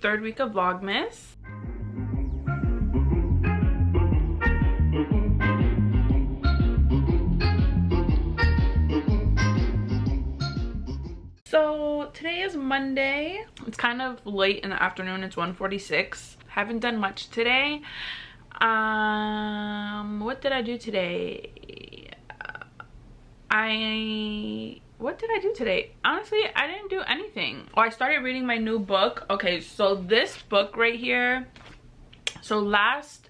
third week of Vlogmas. So today is Monday. It's kind of late in the afternoon. It's 1:46. Haven't done much today. What did I do today? What did I do today? Honestly, I didn't do anything. Oh, I started reading my new book. Okay, so this book right here. So last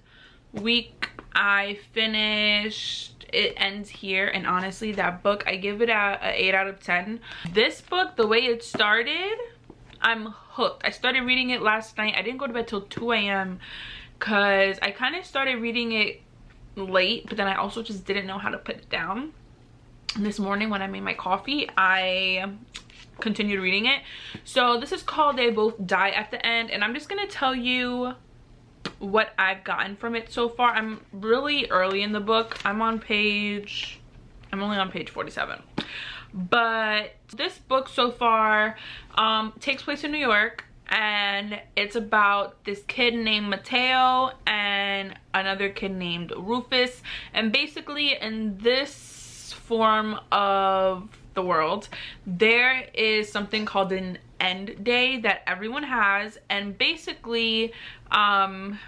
week I finished It Ends Here, and honestly that book, I give it a 8 out of 10. This book, the way it started, I'm hooked. I started reading it last night. I didn't go to bed till 2 a.m. because I kind of started reading it late, but then I also just didn't know how to put it down. And this morning when I made my coffee, I continued reading it. So this is called They Both Die at the End, and I'm just gonna tell you what I've gotten from it so far. I'm really early in the book. I'm only on page 47. But this book so far takes place in New York, and it's about this kid named Mateo and another kid named Rufus. And basically in this form of the world, there is something called an end day that everyone has, and basically on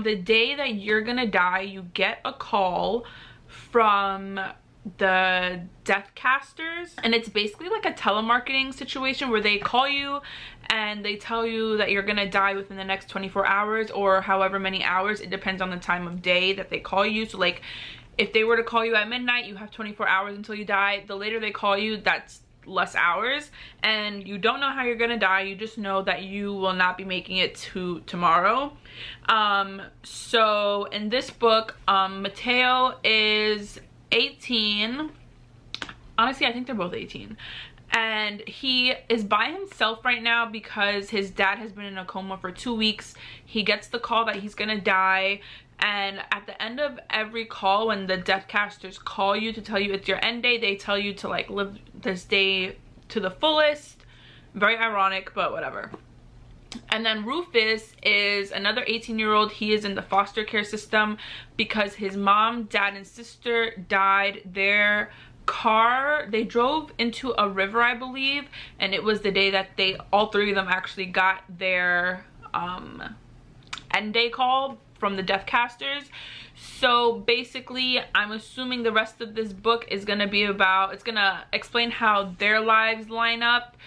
the day that you're gonna die, you get a call from the death casters, and it's basically like a telemarketing situation where they call you and they tell you that you're gonna die within the next 24 hours or however many hours. It depends on the time of day that they call you. So like if they were to call you at midnight, you have 24 hours until you die. The later they call you, that's less hours, and you don't know how you're gonna die. You just know that you will not be making it to tomorrow. So in this book, Mateo is 18. Honestly, I think they're both 18. And he is by himself right now because his dad has been in a coma for 2 weeks. He gets the call that he's gonna die, and at the end of every call, when the death casters call you to tell you it's your end day, they tell you to like live this day to the fullest. Very ironic, but whatever. And then Rufus is another 18-year-old. He is in the foster care system because his mom, dad, and sister died. Their car, they drove into a river, I believe, and it was the day that all three of them actually got their end day call from the death casters. So basically, I'm assuming the rest of this book is gonna be about, it's gonna explain how their lives line up,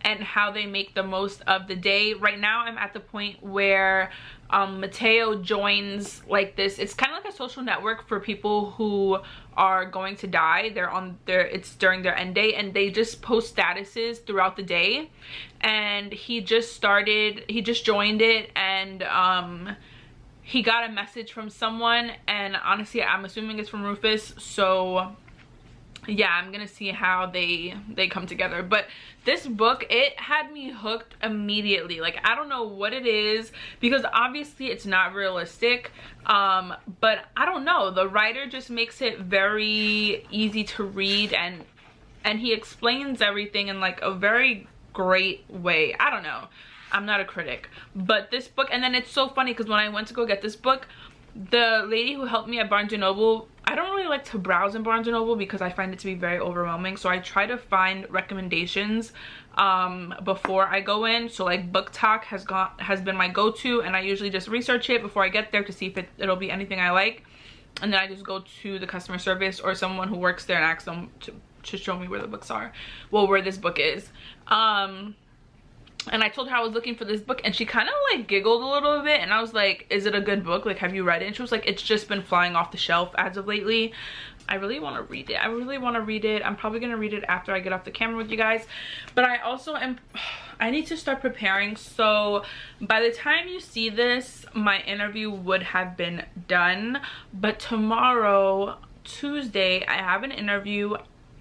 and how they make the most of the day. Right now I'm at the point where Mateo joins like this, it's kind of like a social network for people who are going to die. It's during their end day, and they just post statuses throughout the day. And he just joined it, and he got a message from someone, and honestly I'm assuming it's from Rufus. So yeah, I'm gonna see how they come together. But this book, it had me hooked immediately. Like, I don't know what it is, because obviously it's not realistic, but I don't know, the writer just makes it very easy to read, and he explains everything in like a very great way. I don't know, I'm not a critic, but this book, and then it's so funny because when I went to go get this book, the lady who helped me at Barnes & Noble, I don't really like to browse in Barnes & Noble because I find it to be very overwhelming. So I try to find recommendations before I go in. So like Book Talk has been my go-to, and I usually just research it before I get there to see if it'll be anything I like. And then I just go to the customer service or someone who works there and ask them to show me where the books are. Well, where this book is. And I told her I was looking for this book, and she kind of like giggled a little bit, and I was like, is it a good book? Like, have you read it? And she was like, it's just been flying off the shelf as of lately. I really want to read it. I really want to read it. I'm probably going to read it after I get off the camera with you guys. But I also I need to start preparing. So by the time you see this, my interview would have been done. But tomorrow, Tuesday, I have an interview.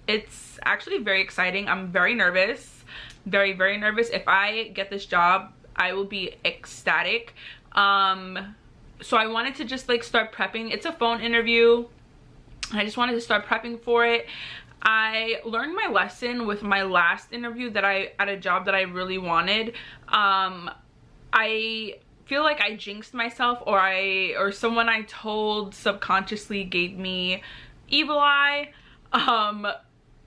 It's actually very exciting. I'm very nervous. Very, very nervous. If I get this job, I will be ecstatic. So I wanted to just like start prepping. It's a phone interview. I just wanted to start prepping for it. I learned my lesson with my last interview that at a job that I really wanted. I feel like I jinxed myself, or someone I told subconsciously gave me evil eye,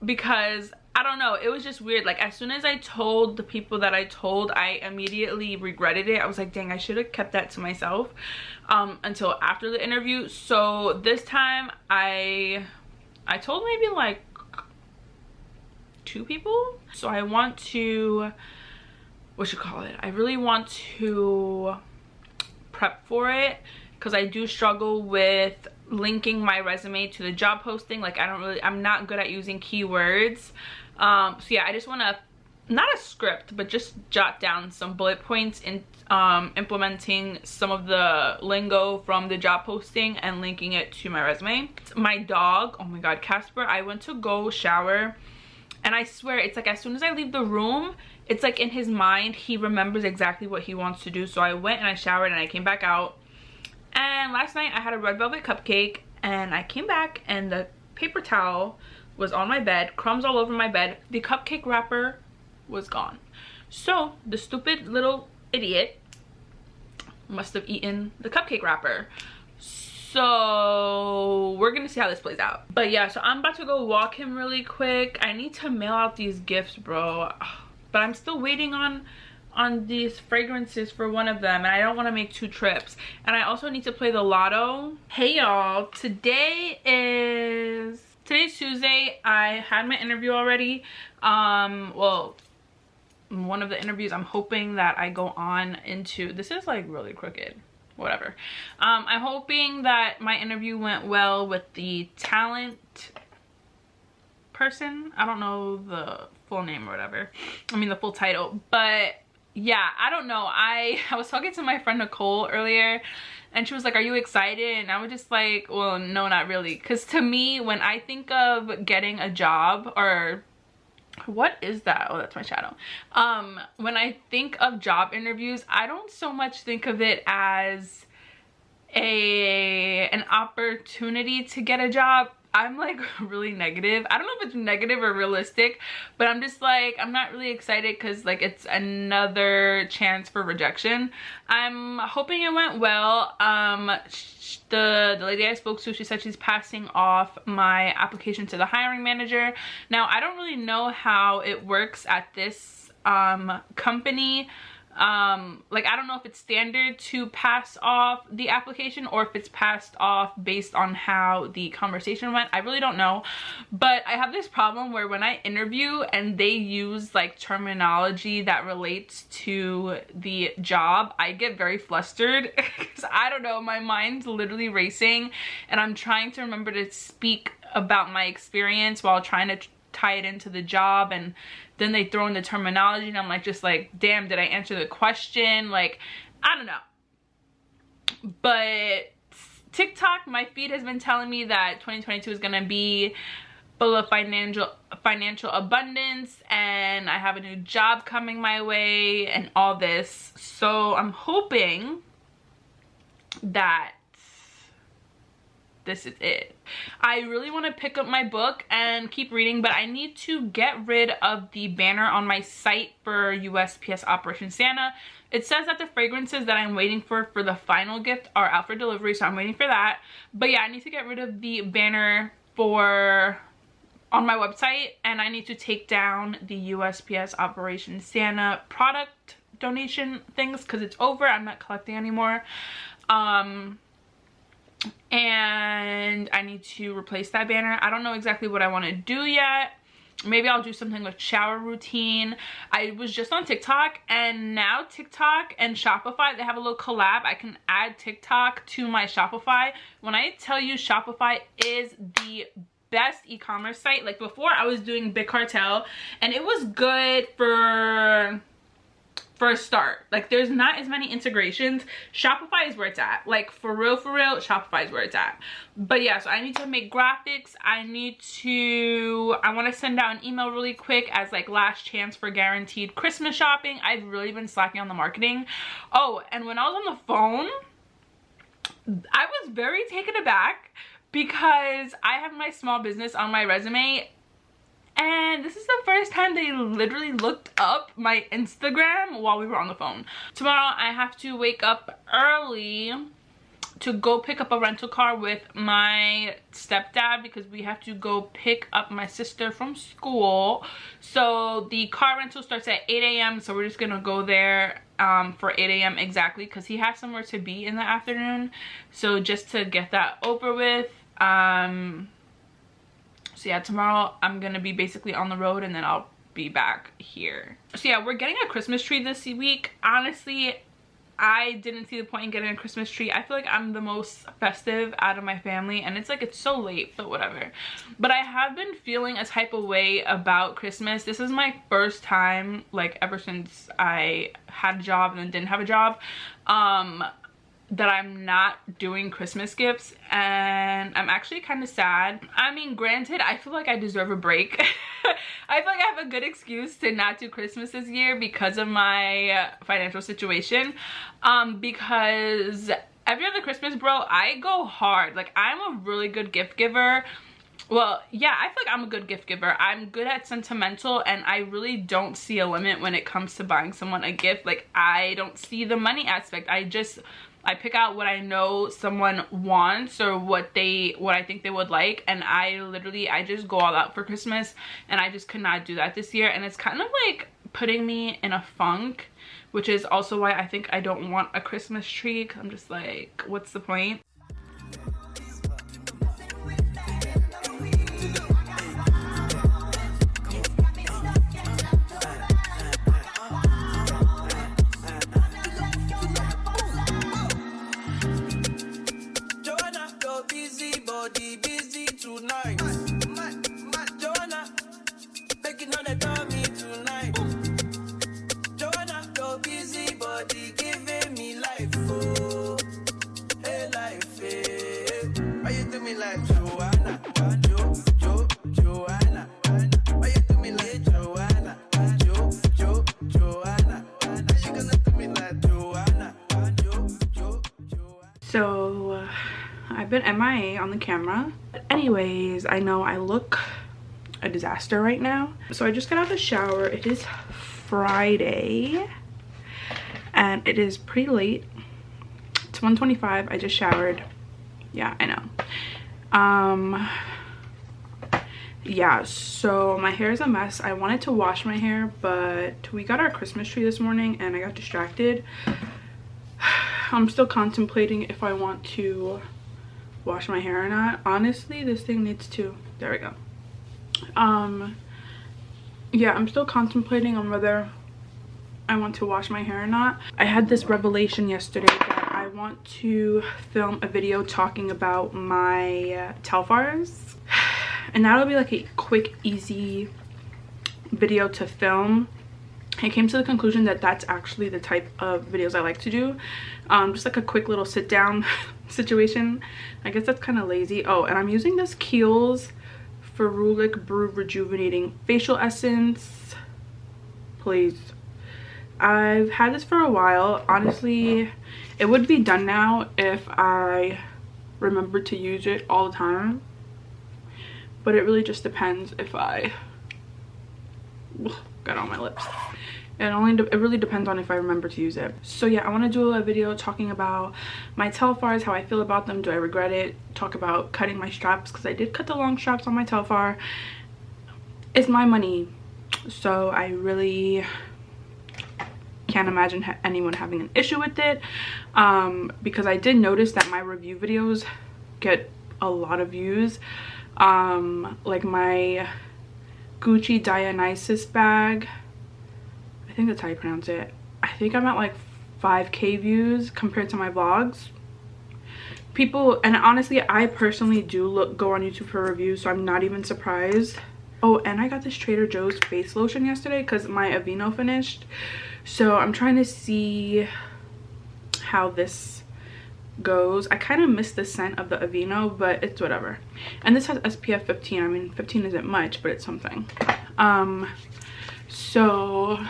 because I don't know, it was just weird. Like, as soon as I told the people that I told, I immediately regretted it. I was like, dang, I should have kept that to myself until after the interview. So this time I told maybe like 2 people. So I want to, what you call it, I really want to prep for it, because I do struggle with linking my resume to the job posting. Like, I'm not good at using keywords. So yeah, I just want to, not a script, but just jot down some bullet points in implementing some of the lingo from the job posting and linking it to my resume. My dog, oh my god, Casper, I went to go shower, and I swear it's like as soon as I leave the room, it's like in his mind he remembers exactly what he wants to do. So I went and I showered and I came back out, and last night I had a red velvet cupcake, and I came back and the paper towel was on my bed, crumbs all over my bed, the cupcake wrapper was gone. So the stupid little idiot must have eaten the cupcake wrapper. So we're gonna see how this plays out. But yeah, so I'm about to go walk him really quick. I need to mail out these gifts, bro, but I'm still waiting on these fragrances for one of them, and I don't want to make 2 trips. And I also need to play the lotto. Hey y'all, today's Tuesday. I had my interview already. Well, one of the interviews I'm hoping that I go on into, this is like really crooked, whatever. I'm hoping that my interview went well with the talent person. I don't know the full name or whatever, I mean the full title, but yeah, I don't know. I was talking to my friend Nicole earlier, and she was like, are you excited? And I was just like, well, no, not really. Because to me, when I think of getting a job, or what is that? Oh, that's my shadow. When I think of job interviews, I don't so much think of it as an opportunity to get a job. I'm like really negative. I don't know if it's negative or realistic, but I'm just like, I'm not really excited because like it's another chance for rejection. I'm hoping it went well. The lady I spoke to, she said she's passing off my application to the hiring manager. Now, I don't really know how it works at this company. Like, I don't know if it's standard to pass off the application or if it's passed off based on how the conversation went. I really don't know, but I have this problem where when I interview and they use like terminology that relates to the job, I get very flustered because I don't know, my mind's literally racing and I'm trying to remember to speak about my experience while trying to tie it into the job, and then they throw in the terminology and I'm like, just like, damn, did I answer the question? Like, I don't know. But TikTok, my feed has been telling me that 2022 is gonna be full of financial abundance, and I have a new job coming my way and all this. So I'm hoping that this is it. I really want to pick up my book and keep reading, but I need to get rid of the banner on my site for USPS Operation Santa. It says that the fragrances that I'm waiting for the final gift are out for delivery, so I'm waiting for that. But yeah, I need to get rid of the banner on my website, and I need to take down the USPS Operation Santa product donation things because it's over. I'm not collecting anymore. And I need to replace that banner. I don't know exactly what I want to do yet. Maybe I'll do something with shower routine. I was just on TikTok, and now TikTok and Shopify, they have a little collab. I can add TikTok to my Shopify. When I tell you Shopify is the best e-commerce site, like before I was doing Big Cartel and it was good for a start. Like, there's not as many integrations. Shopify is where it's at. Like, for real, Shopify is where it's at. But yeah, so I need to make graphics. I want to send out an email really quick as like last chance for guaranteed Christmas shopping. I've really been slacking on the marketing. Oh, and when I was on the phone, I was very taken aback because I have my small business on my resume, And this is the first time they literally looked up my Instagram while we were on the phone. Tomorrow I have to wake up early to go pick up a rental car with my stepdad because we have to go pick up my sister from school. So the car rental starts at 8 a.m. so we're just gonna go there for 8 a.m. exactly because he has somewhere to be in the afternoon. So just to get that over with. So yeah, tomorrow I'm gonna be basically on the road and then I'll be back here. So yeah, we're getting a Christmas tree this week. Honestly, I didn't see the point in getting a Christmas tree. I feel like I'm the most festive out of my family and it's like it's so late, but whatever. But I have been feeling a type of way about Christmas. This is my first time, like ever since I had a job and then didn't have a job, that I'm not doing Christmas gifts, and I'm actually kind of sad. I mean, granted, I feel like I deserve a break. I feel like I have a good excuse to not do Christmas this year because of my financial situation. Because every other Christmas, bro, I go hard. Like, I'm a really good gift giver. Well, yeah, I feel like I'm a good gift giver. I'm good at sentimental, and I really don't see a limit when it comes to buying someone a gift. Like, I don't see the money aspect. I pick out what I know someone wants or what I think they would like, and I just go all out for Christmas, and I just could not do that this year. And it's kind of like putting me in a funk, which is also why I think I don't want a Christmas tree, 'cause I'm just like, what's the point? So I've been MIA on the camera. But anyways, I know I look a disaster right now. So I just got out of the shower. It is Friday and it is pretty late. It's 1:25. I just showered. Yeah, I know. Yeah, so my hair is a mess. I wanted to wash my hair, but we got our Christmas tree this morning and I got distracted. I'm still contemplating if I want to wash my hair or not. Honestly, this thing needs to, there we go. Yeah, I'm still contemplating on whether I want to wash my hair or not. I had this revelation yesterday that I want to film a video talking about my Telfars, and that'll be like a quick, easy video to film. I came to the conclusion that that's actually the type of videos I like to do. Just like a quick little sit down situation. I guess that's kind of lazy. Oh, and I'm using this Kiehl's Ferulic Brew Rejuvenating Facial Essence. Please. I've had this for a while. Honestly, it would be done now if I remembered to use it all the time. But it really just depends if I... got on my lips. It really depends on if I remember to use it. So yeah, I want to do a video talking about my Telfars, how I feel about them, do I regret it, talk about cutting my straps, because I did cut the long straps on my Telfar. It's my money, so I really can't imagine anyone having an issue with it, because I did notice that my review videos get a lot of views. Like my Gucci Dionysus bag, I think that's how you pronounce it. I think I'm at like 5K views compared to my vlogs. People, and honestly, I personally do go on YouTube for reviews, so I'm not even surprised. Oh, and I got this Trader Joe's face lotion yesterday because my Aveeno finished. So I'm trying to see how this goes. I kind of miss the scent of the Aveeno, but it's whatever. And this has SPF 15. I mean, 15 isn't much, but it's something. So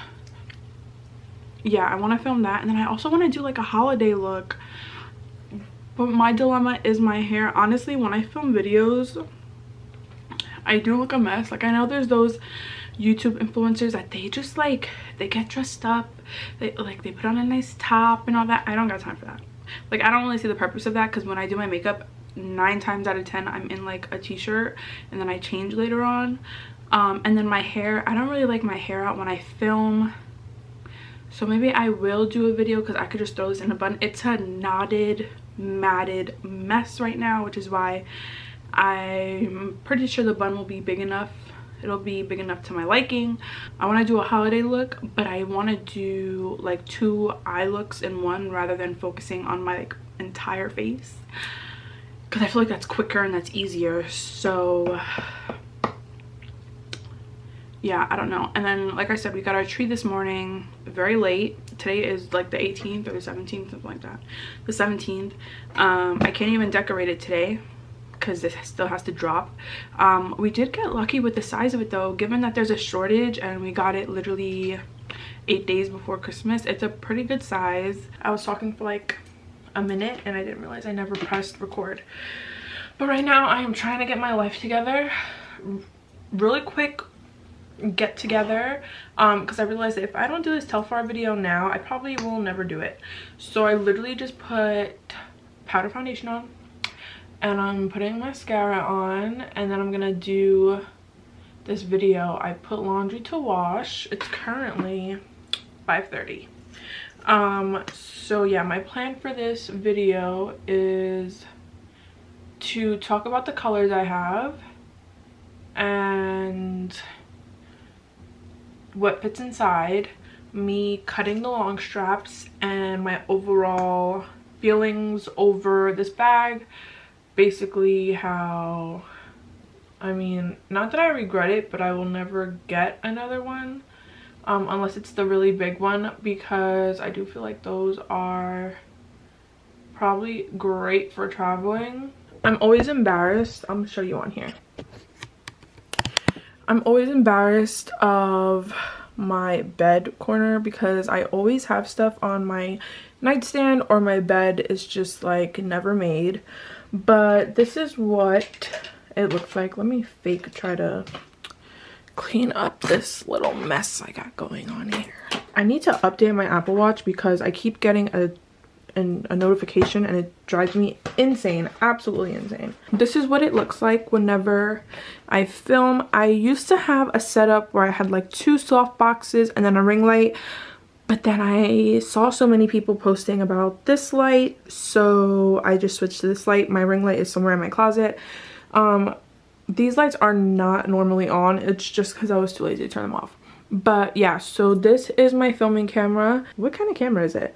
yeah, I want to film that, and then I also want to do like a holiday look, but my dilemma is my hair. Honestly, when I film videos, I do look a mess. Like, I know there's those YouTube influencers that they just like, they get dressed up, they put on a nice top and all that. I don't got time for that. Like, I don't really see the purpose of that, because when I do my makeup, 9 times out of 10 I'm in like a t-shirt and then I change later on. And then my hair, I don't really like my hair out when I film, so maybe I will do a video, because I could just throw this in a bun. It's a knotted, matted mess right now, which is why I'm pretty sure the bun will be big enough. It'll be big enough to my liking. I want to do a holiday look, but I want to do like 2 eye looks in one, rather than focusing on my like entire face, because I feel like that's quicker and that's easier. So yeah, I don't know. And then, like I said, we got our tree this morning very late. Today is like the 18th or the 17th, something like that. The 17th. I can't even decorate it today because this still has to drop. We did get lucky with the size of it though, given that there's a shortage and we got it literally 8 days before Christmas. It's a pretty good size. I was talking for like a minute and I didn't realize I never pressed record. But right now I am trying to get my life together. Really quick get together, because I realized that if I don't do this Telfar video now, I probably will never do it. So I literally just put powder foundation on, and I'm putting mascara on, and then I'm gonna do this video. I put laundry to wash. It's currently 5:30. So yeah, my plan for this video is to talk about the colors I have and what fits inside, me cutting the long straps, and my overall feelings over this bag. Basically how, I mean, not that I regret it, but I will never get another one unless it's the really big one, because I do feel like those are probably great for traveling. I'm always embarrassed. I'm gonna show you on here. I'm always embarrassed of my bed corner, because I always have stuff on my nightstand, or my bed is just like never made. But this is what it looks like. Let me try to clean up this little mess I got going on here. I need to update my Apple Watch, because I keep getting a notification and it drives me insane, absolutely insane. This is what it looks like whenever I film. I used to have a setup where I had like 2 soft boxes and then a ring light, but then I saw so many people posting about this light, so I just switched to this light. My ring light is somewhere in my closet. These lights are not normally on, it's just because I was too lazy to turn them off. But yeah, so this is my filming camera. What kind of camera is it?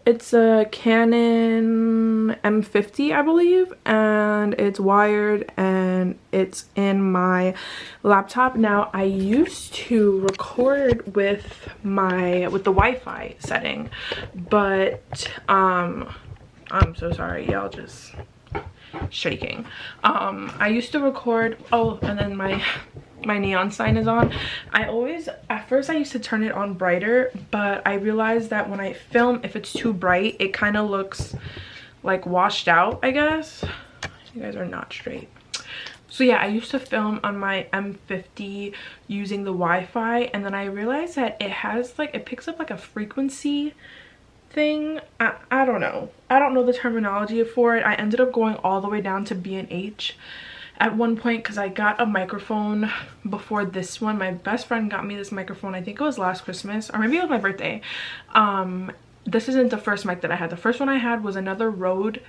It's a Canon M50, I believe, and it's wired and it's in my laptop. Now, I used to record with the Wi-Fi setting, but I'm so sorry, y'all, just shaking. I used to record, oh, and then my neon sign is on. At first I used to turn it on brighter, but I realized that when I film, if it's too bright, it kind of looks like washed out, I guess. You guys are not straight. So yeah, I used to film on my M50 using the Wi-Fi, and then I realized that it has like, it picks up like a frequency thing. I don't know. I don't know the terminology for it. I ended up going all the way down to B&H at one point, because I got a microphone before this one. My best friend got me this microphone, I think it was last Christmas, or maybe it was my birthday. This isn't the first mic that I had. The first one I had was another Rode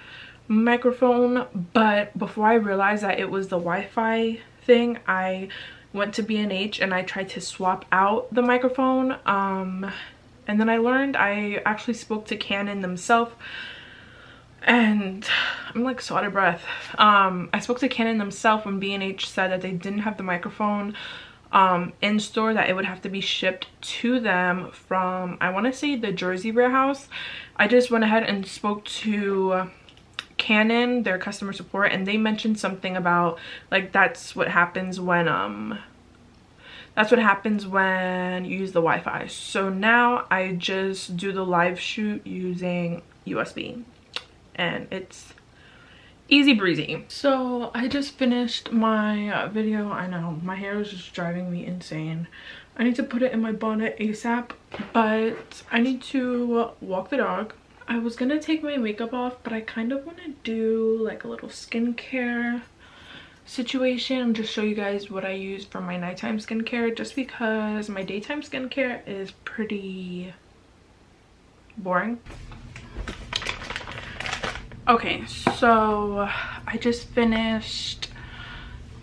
microphone, but before I realized that it was the Wi-Fi thing, I went to B&H and I tried to swap out the microphone, and then I learned, I actually spoke to Canon themselves, and I'm like so out of breath. I spoke to Canon themselves when B&H said that they didn't have the microphone in store, that it would have to be shipped to them from, I want to say, the Jersey warehouse. I just went ahead and spoke to Canon, their customer support, and they mentioned something about like that's what happens when you use the Wi-Fi. So now I just do the live shoot using USB, and it's easy breezy. So I just finished my video. I know my hair is just driving me insane. I need to put it in my bonnet ASAP, but I need to walk the dog. I was gonna take my makeup off, but I kind of want to do like a little skincare situation and just show you guys what I use for my nighttime skincare, just because my daytime skincare is pretty boring. Okay, so I just finished,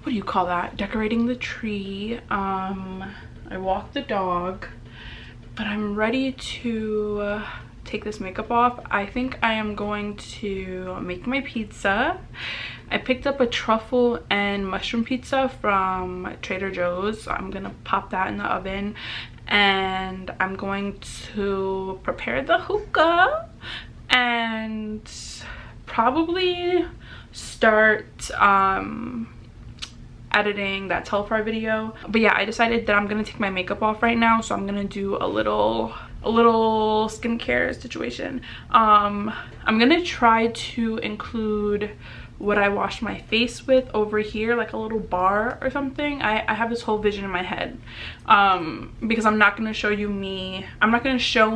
what do you call that, decorating the tree. I walked the dog, but I'm ready to take this makeup off. I think I am going to make my pizza. I picked up a truffle and mushroom pizza from Trader Joe's. I'm gonna pop that in the oven, and I'm going to prepare the hookah and probably start editing that Telfar video. But yeah, I decided that I'm gonna take my makeup off right now, so I'm gonna do a little skincare situation. I'm gonna try to include what I wash my face with over here, like a little bar or something. I have this whole vision in my head, because I'm not gonna show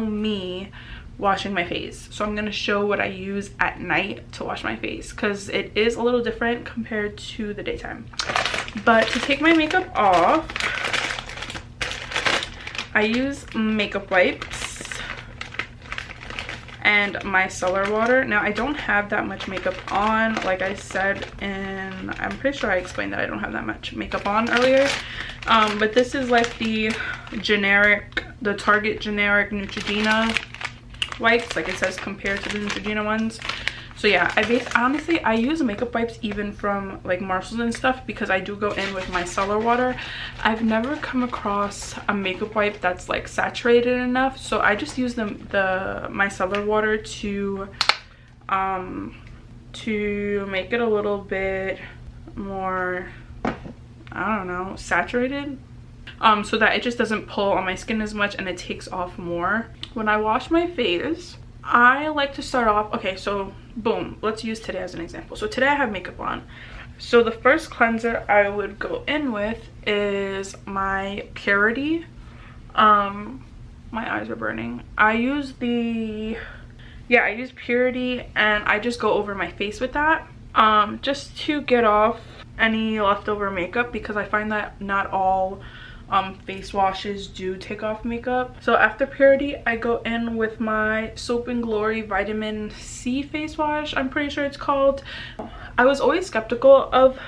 me washing my face. So I'm gonna show what I use at night to wash my face, because it is a little different compared to the daytime. But to take my makeup off, I use makeup wipes and micellar water. Now I don't have that much makeup on, like I said, and I'm pretty sure I explained that I don't have that much makeup on earlier. But this is like the Target generic Neutrogena wipes, like it says compared to the Neutrogena ones. So yeah, honestly I use makeup wipes even from like Marshalls and stuff, because I do go in with micellar water. I've never come across a makeup wipe that's like saturated enough, so I just use the micellar water to make it a little bit more, I don't know, saturated, so that it just doesn't pull on my skin as much and it takes off more. When I wash my face, I like to start off, okay, so boom, let's use today as an example. So today I have makeup on. So the first cleanser I would go in with is my Purity. My eyes are burning. I use Purity, and I just go over my face with that, just to get off any leftover makeup, because I find that not all face washes do take off makeup. So after Purity, I go in with my Soap and Glory Vitamin C face wash, I'm pretty sure it's called. I was always skeptical of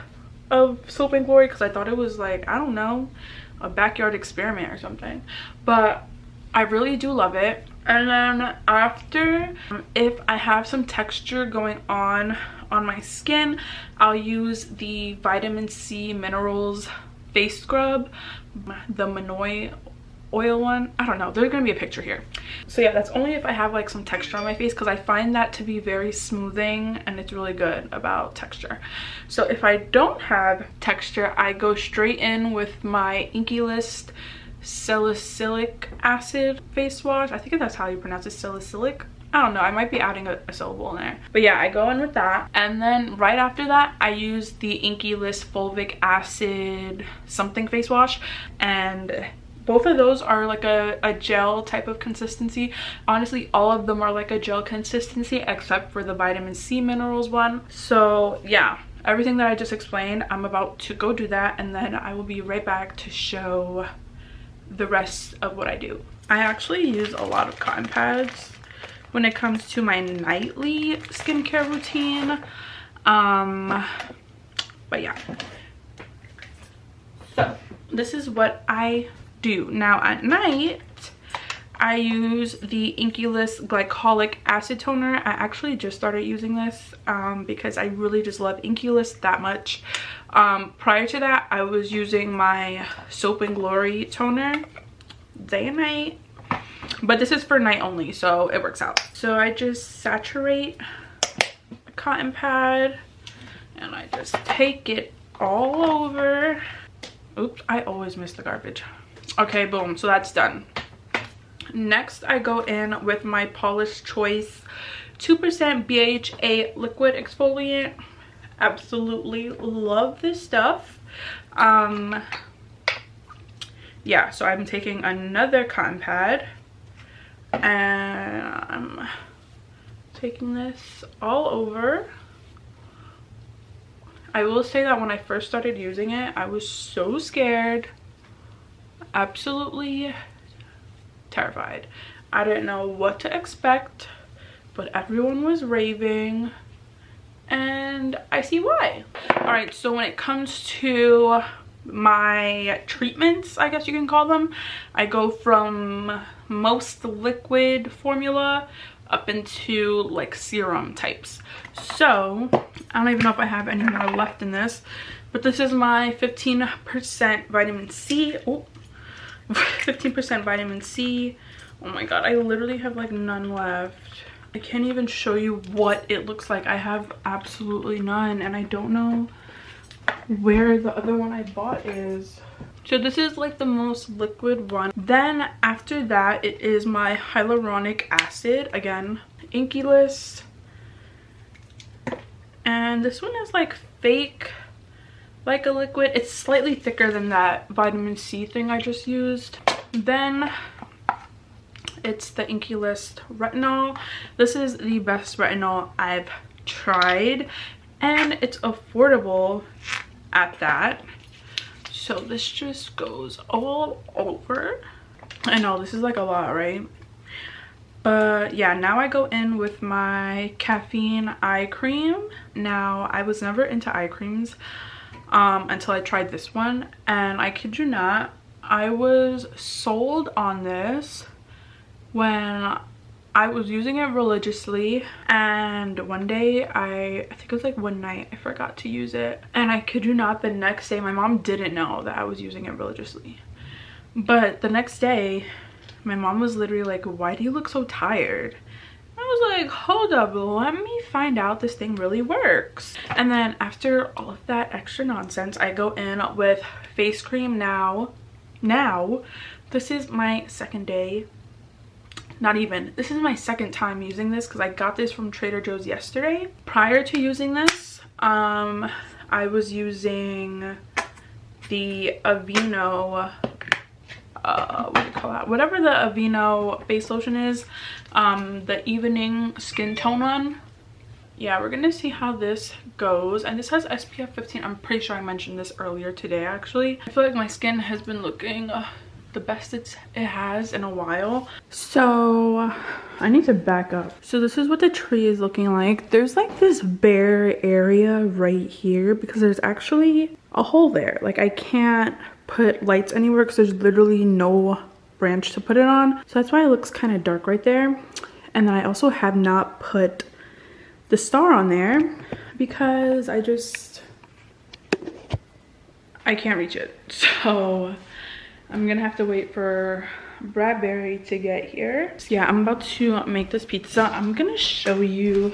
Soap and Glory, because I thought it was like, I don't know, a backyard experiment or something, but I really do love it. And then after, if I have some texture going on my skin, I'll use the Vitamin C Minerals face scrub, the Manoi oil one. I don't know, there's gonna be a picture here. So yeah, that's only if I have like some texture on my face, because I find that to be very smoothing and it's really good about texture. So if I don't have texture, I go straight in with my Inkey List salicylic acid face wash. I think that's how you pronounce it, salicylic. I don't know, I might be adding a syllable in there, but yeah, I go in with that. And then right after that, I use the Inkey List fulvic acid something face wash, and both of those are like a gel type of consistency. Honestly, all of them are like a gel consistency except for the Vitamin C Minerals one. So yeah, everything that I just explained, I'm about to go do that, and then I will be right back to show the rest of what I do. I actually use a lot of cotton pads when it comes to my nightly skincare routine, but yeah. So this is what I do. Now at night, I use the Inkey List glycolic acid toner. I actually just started using this because I really just love Inkey List that much. Prior to that, I was using my Soap and Glory toner day and night, but this is for night only, so it works out. So I just saturate the cotton pad and I just take it all over. Oops, I always miss the garbage. Okay, boom, so that's done. Next, I go in with my Paula's Choice 2% BHA liquid exfoliant. Absolutely love this stuff. Yeah, so I'm taking another cotton pad and I'm taking this all over. I will say that when I first started using it, I was so scared, absolutely terrified. I didn't know what to expect, but everyone was raving and I see why. All right, so when it comes to my treatments, I guess you can call them, I go from most liquid formula up into like serum types. So I don't even know if I have any more left in this, but this is my 15% vitamin C. Oh, 15% vitamin C. Oh my god, I literally have like none left. I can't even show you what it looks like. I have absolutely none, and I don't know where the other one I bought is. So this is like the most liquid one. Then after that, it is my hyaluronic acid, again Inky List, and this one is like fake like a liquid. It's slightly thicker than that vitamin C thing I just used. Then it's the Inky List retinol. This is the best retinol I've tried, and it's affordable at that. So this just goes all over. I know this is like a lot, right? But yeah, now I go in with my caffeine eye cream. Now I was never into eye creams until I tried this one, and I kid you not, I was sold on this when I was using it religiously, and one day I think it was like one night I forgot to use it, and I kid you not, the next day my mom didn't know that I was using it religiously, but the next day my mom was literally like, why do you look so tired? I was like, hold up, let me find out this thing really works. And then after all of that extra nonsense, I go in with face cream. Now this is my second day. Not even, this is my second time using this because I got this from Trader Joe's yesterday. Prior to using this, I was using the Aveeno, what do you call that, whatever the Aveeno face lotion is, the evening skin tone one. Yeah, we're gonna see how this goes, and this has SPF 15. I'm pretty sure I mentioned this earlier today actually. I feel like my skin has been looking the best it has in a while. So I need to back up. So this is what the tree is looking like. There's like this bare area right here because there's actually a hole there. Like I can't put lights anywhere because there's literally no branch to put it on. So that's why it looks kind of dark right there. And then I also have not put the star on there because I can't reach it. So I'm gonna have to wait for Bradbury to get here. So yeah, I'm about to make this pizza. I'm gonna show you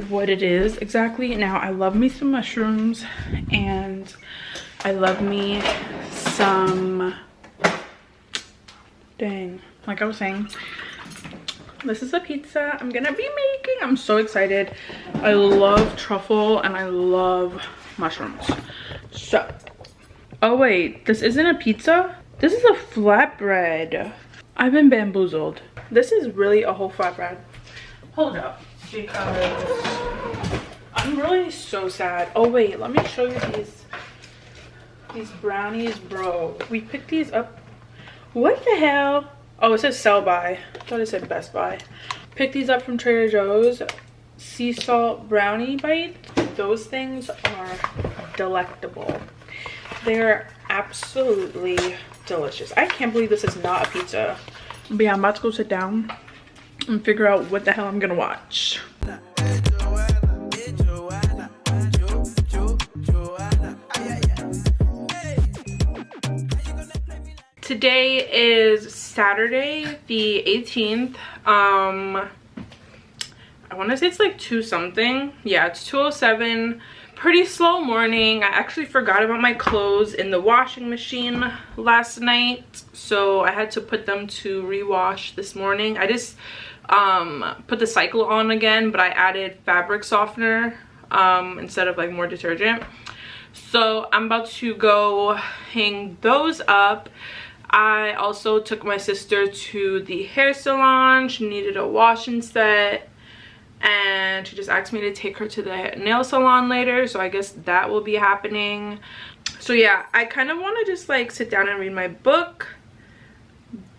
what it is exactly. Now, I love me some mushrooms and I love me some, dang, like I was saying, this is a pizza I'm gonna be making. I'm so excited. I love truffle and I love mushrooms. So, oh wait, this isn't a pizza? This is a flatbread. I've been bamboozled. This is really a whole flatbread. Hold up, because I'm really so sad. Oh wait, let me show you these brownies, bro. We picked these up. What the hell? Oh, it says sell by. I thought it said Best Buy. Picked these up from Trader Joe's. Sea salt brownie bites. Those things are delectable. They're absolutely delicious. I can't believe this is not a pizza. But yeah, I'm about to go sit down and figure out what the hell I'm gonna watch. Today is Saturday the 18th. I want to say it's like 2 something. Yeah, it's 2:07. Pretty slow morning. I actually forgot about my clothes in the washing machine last night, so I had to put them to rewash this morning. I just put the cycle on again, but I added fabric softener instead of like more detergent. So I'm about to go hang those up. I also took my sister to the hair salon. She needed a washing set, and she just asked me to take her to the nail salon later, so I guess that will be happening. So yeah, I kind of want to just like sit down and read my book,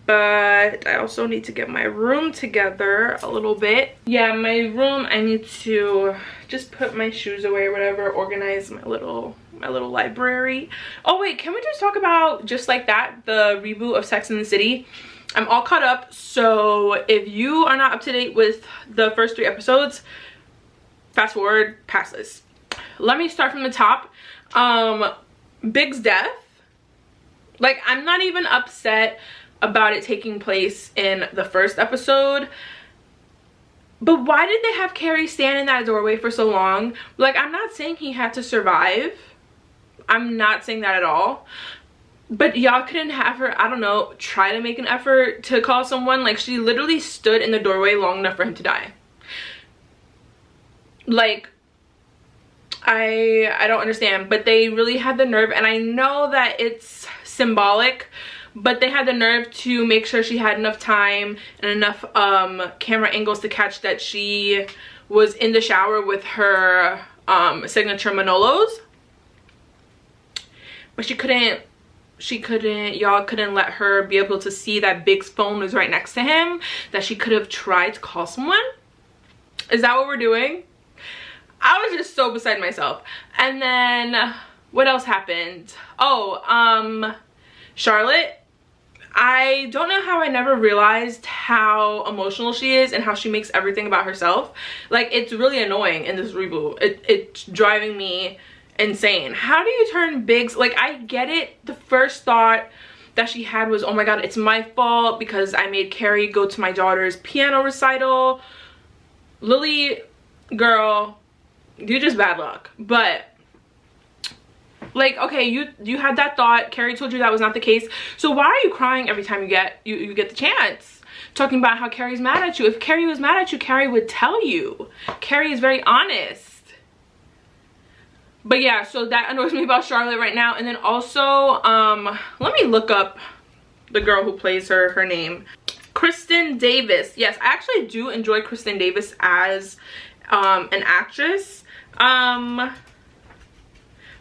but I also need to get my room together a little bit. Yeah, my room, I need to just put my shoes away or whatever, organize my little library. Oh wait, can we just talk about just like that, the reboot of Sex and the City? I'm all caught up, so if you are not up to date with the first 3 episodes, fast forward past this. Let me start from the top. Big's death, like, I'm not even upset about it taking place in the first episode, but why did they have Carrie stand in that doorway for so long? Like, I'm not saying he had to survive, I'm not saying that at all, but y'all couldn't have her, I don't know, try to make an effort to call someone? Like, she literally stood in the doorway long enough for him to die. Like, I don't understand, but they really had the nerve, and I know that it's symbolic, but they had the nerve to make sure she had enough time and enough camera angles to catch that she was in the shower with her signature Manolos. But y'all couldn't let her be able to see that Big's phone was right next to him, that she could have tried to call someone. Is that what we're doing? I was just so beside myself. And then what else happened? Oh, Charlotte, I don't know how I never realized how emotional she is and how she makes everything about herself. Like, it's really annoying in this reboot. It's driving me insane. How do you turn Big's, like, I get it, the first thought that she had was, oh my god, it's my fault because I made Carrie go to my daughter's piano recital. Lily, girl, you just bad luck. But like, okay, you had that thought, Carrie told you that was not the case, so why are you crying every time you get the chance, talking about how Carrie's mad at you? If Carrie was mad at you, Carrie would tell you. Carrie is very honest. But yeah, so that annoys me about Charlotte right now. And then also, let me look up the girl who plays her name. Kristen Davis. Yes, I actually do enjoy Kristen Davis as an actress.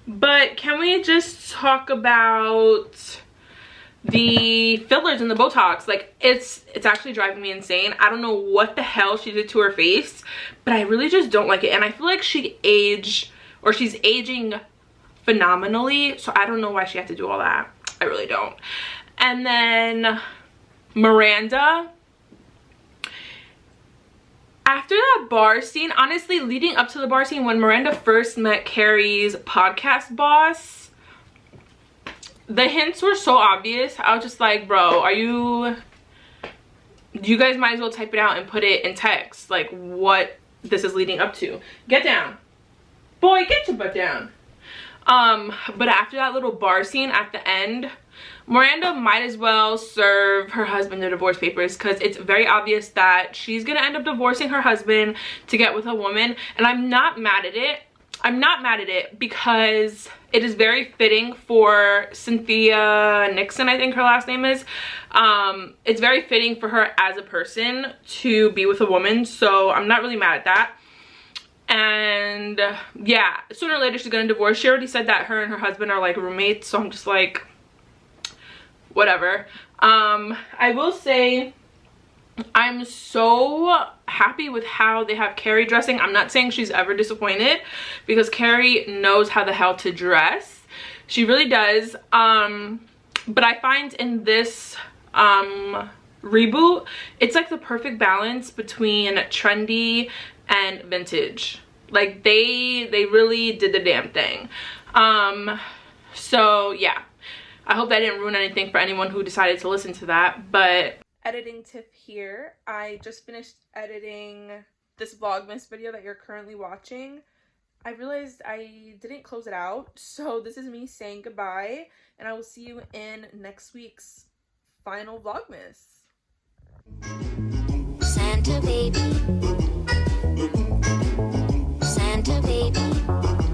But can we just talk about the fillers and the Botox? Like, it's actually driving me insane. I don't know what the hell she did to her face, but I really just don't like it. And I feel like she's aging phenomenally, so I don't know why she had to do all that. I really don't. And then Miranda, after that bar scene, honestly, leading up to the bar scene, when Miranda first met Carrie's podcast boss, the hints were so obvious. I was just like, bro, you guys might as well type it out and put it in text, like what this is leading up to. Get down, boy, get your butt down. But after that little bar scene at the end, Miranda might as well serve her husband the divorce papers, because it's very obvious that she's gonna end up divorcing her husband to get with a woman, and I'm not mad at it. I'm not mad at it because it is very fitting for Cynthia Nixon, I think her last name is. It's very fitting for her as a person to be with a woman, so I'm not really mad at that. And yeah, sooner or later she's gonna divorce. She already said that her and her husband are like roommates, so I'm just like, whatever. I will say I'm so happy with how they have Carrie dressing. I'm not saying she's ever disappointed, because Carrie knows how the hell to dress. She really does. But I find in this reboot, it's like the perfect balance between trendy and vintage. Like, they really did the damn thing. So yeah, I hope that didn't ruin anything for anyone who decided to listen to that. But editing tip here, I just finished editing this Vlogmas video that you're currently watching. I realized I didn't close it out, so this is me saying goodbye, and I will see you in next week's final Vlogmas. Santa baby, Santa baby.